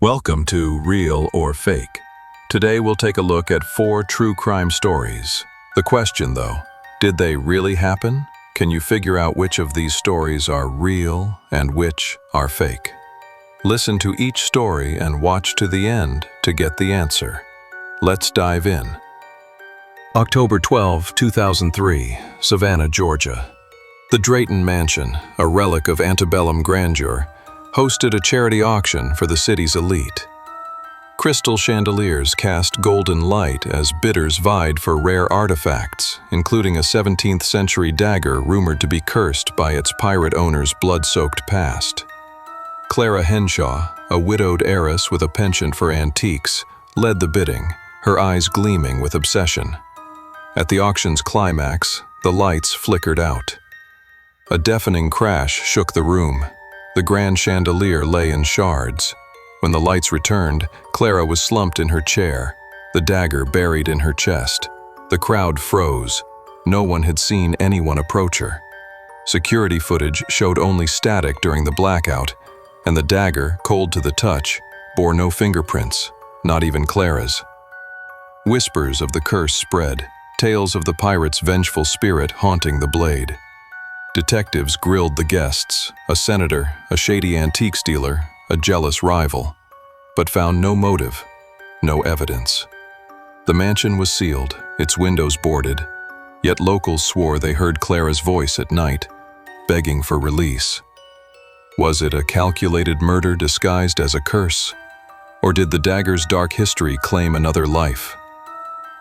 Welcome to Real or Fake. Today we'll take a look at 4 true crime stories. The question though, did they really happen? Can you figure out which of these stories are real and which are fake? Listen to each story and watch to the end to get the answer. Let's dive in. October 12, 2003, Savannah, Georgia. The Drayton Mansion, a relic of antebellum grandeur, hosted a charity auction for the city's elite. Crystal chandeliers cast golden light as bidders vied for rare artifacts, including a 17th-century dagger rumored to be cursed by its pirate owner's blood-soaked past. Clara Henshaw, a widowed heiress with a penchant for antiques, led the bidding, her eyes gleaming with obsession. At the auction's climax, the lights flickered out. A deafening crash shook the room. The grand chandelier lay in shards. When the lights returned, Clara was slumped in her chair, the dagger buried in her chest. The crowd froze. No one had seen anyone approach her. Security footage showed only static during the blackout, and the dagger, cold to the touch, bore no fingerprints, not even Clara's. Whispers of the curse spread, tales of the pirate's vengeful spirit haunting the blade. Detectives grilled the guests, a senator, a shady antiques dealer, a jealous rival, but found no motive, no evidence. The mansion was sealed, its windows boarded, yet locals swore they heard Clara's voice at night, begging for release. Was it a calculated murder disguised as a curse? Or did the dagger's dark history claim another life?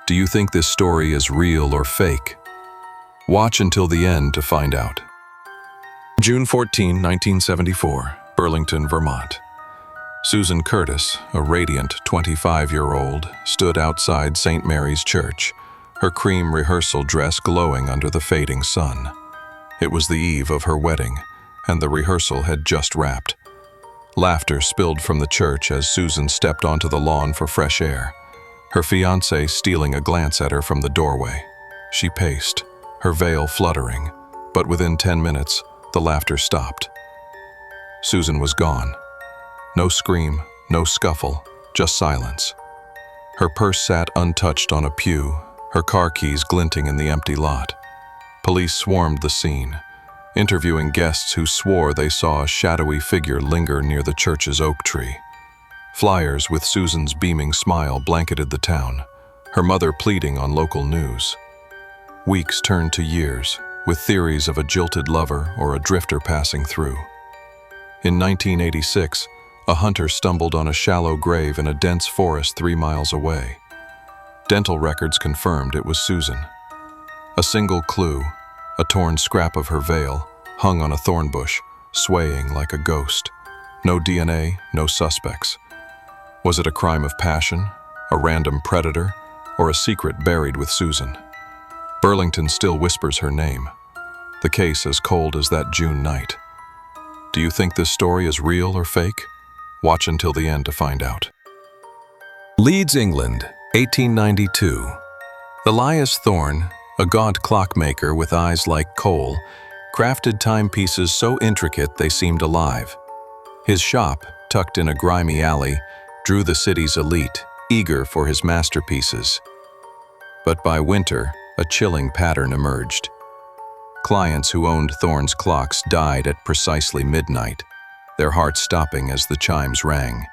Do you think this story is real or fake? Watch until the end to find out. June 14, 1974, Burlington, Vermont. Susan Curtis, a radiant 25-year-old, stood outside St. Mary's Church, her cream rehearsal dress glowing under the fading sun. It was the eve of her wedding, and the rehearsal had just wrapped. Laughter spilled from the church as Susan stepped onto the lawn for fresh air, her fiancé stealing a glance at her from the doorway. She paced, her veil fluttering, but within 10 minutes, the laughter stopped. Susan was gone. No scream, no scuffle, just silence. Her purse sat untouched on a pew, her car keys glinting in the empty lot. Police swarmed the scene, interviewing guests who swore they saw a shadowy figure linger near the church's oak tree. Flyers with Susan's beaming smile blanketed the town, her mother pleading on local news. Weeks turned to years, with theories of a jilted lover or a drifter passing through. In 1986, a hunter stumbled on a shallow grave in a dense forest 3 miles away. Dental records confirmed it was Susan. A single clue, a torn scrap of her veil, hung on a thorn bush, swaying like a ghost. No DNA, no suspects. Was it a crime of passion, a random predator, or a secret buried with Susan? Burlington still whispers her name. The case as cold as that June night. Do you think this story is real or fake? Watch until the end to find out. Leeds, England, 1892. Elias Thorne, a gaunt clockmaker with eyes like coal, crafted timepieces so intricate they seemed alive. His shop, tucked in a grimy alley, drew the city's elite, eager for his masterpieces. But by winter, a chilling pattern emerged. Clients who owned Thorne's clocks died at precisely midnight, their hearts stopping as the chimes rang.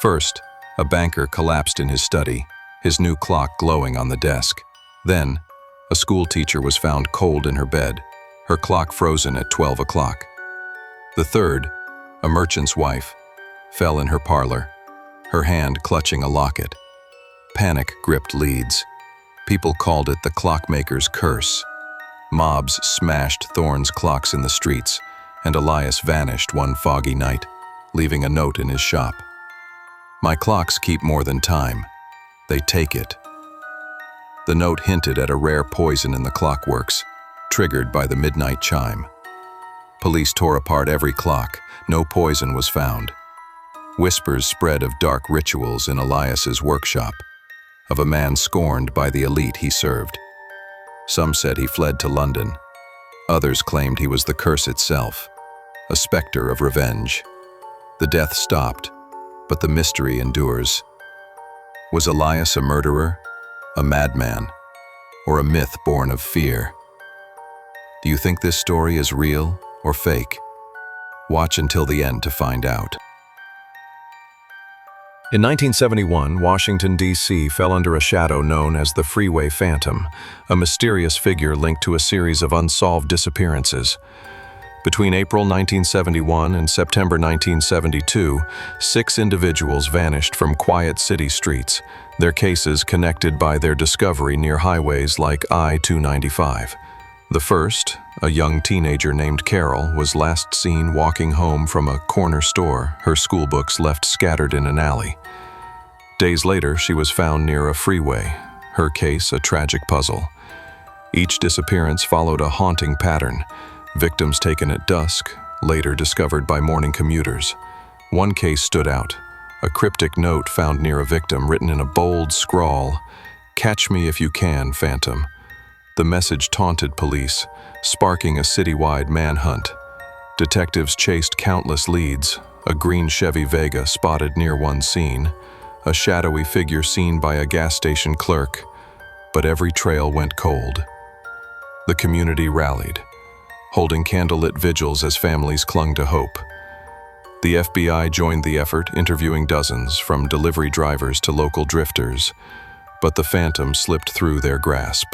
First, a banker collapsed in his study, his new clock glowing on the desk. Then, a schoolteacher was found cold in her bed, her clock frozen at 12 o'clock. The third, a merchant's wife, fell in her parlor, her hand clutching a locket. Panic gripped Leeds. People called it the clockmaker's curse. Mobs smashed Thorne's clocks in the streets, and Elias vanished one foggy night, leaving a note in his shop. "My clocks keep more than time. They take it." The note hinted at a rare poison in the clockworks, triggered by the midnight chime. Police tore apart every clock. No poison was found. Whispers spread of dark rituals in Elias's workshop, of a man scorned by the elite he served. Some said he fled to London. Others claimed he was the curse itself, a specter of revenge. The death stopped, but the mystery endures. Was Elias a murderer, a madman, or a myth born of fear? Do you think this story is real or fake? Watch until the end to find out. In 1971, Washington, D.C. fell under a shadow known as the Freeway Phantom, a mysterious figure linked to a series of unsolved disappearances. Between April 1971 and September 1972, 6 individuals vanished from quiet city streets, their cases connected by their discovery near highways like I-295. The first, a young teenager named Carol, was last seen walking home from a corner store, her schoolbooks left scattered in an alley. Days later, she was found near a freeway, her case a tragic puzzle. Each disappearance followed a haunting pattern. Victims taken at dusk, later discovered by morning commuters. One case stood out, a cryptic note found near a victim written in a bold scrawl, "Catch me if you can, Phantom." The message taunted police, sparking a citywide manhunt. Detectives chased countless leads, a green Chevy Vega spotted near one scene, a shadowy figure seen by a gas station clerk, but every trail went cold. The community rallied, holding candlelit vigils as families clung to hope. The FBI joined the effort, interviewing dozens, from delivery drivers to local drifters, but the Phantom slipped through their grasp.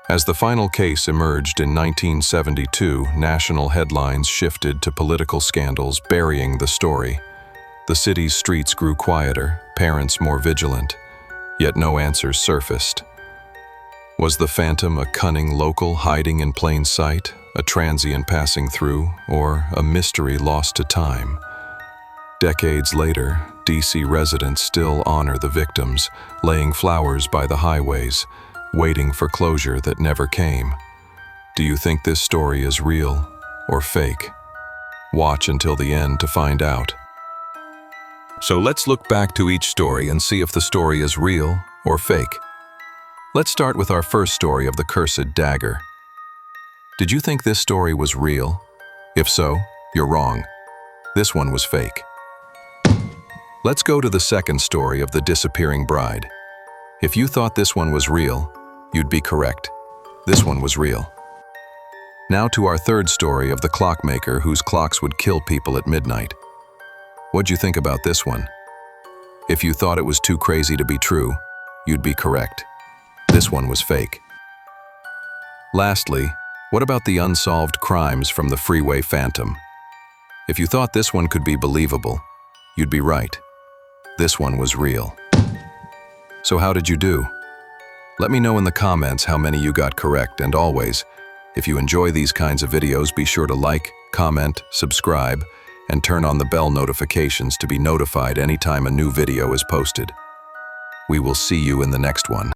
As the final case emerged in 1972, national headlines shifted to political scandals burying the story. The city's streets grew quieter, parents more vigilant, yet no answers surfaced. Was the Phantom a cunning local hiding in plain sight, a transient passing through, or a mystery lost to time? Decades later, D.C. residents still honor the victims, laying flowers by the highways, waiting for closure that never came. Do you think this story is real or fake? Watch until the end to find out. So let's look back to each story and see if the story is real or fake. Let's start with our first story of the cursed dagger. Did you think this story was real? If so, you're wrong. This one was fake. Let's go to the second story of the disappearing bride. If you thought this one was real, you'd be correct. This one was real. Now to our third story of the clockmaker whose clocks would kill people at midnight. What'd you think about this one? If you thought it was too crazy to be true, you'd be correct. This one was fake. Lastly, what about the unsolved crimes from the Freeway Phantom? If you thought this one could be believable, you'd be right. This one was real. So how did you do? Let me know in the comments how many you got correct, and always, if you enjoy these kinds of videos, be sure to like, comment, subscribe, and turn on the bell notifications to be notified anytime a new video is posted. We will see you in the next one.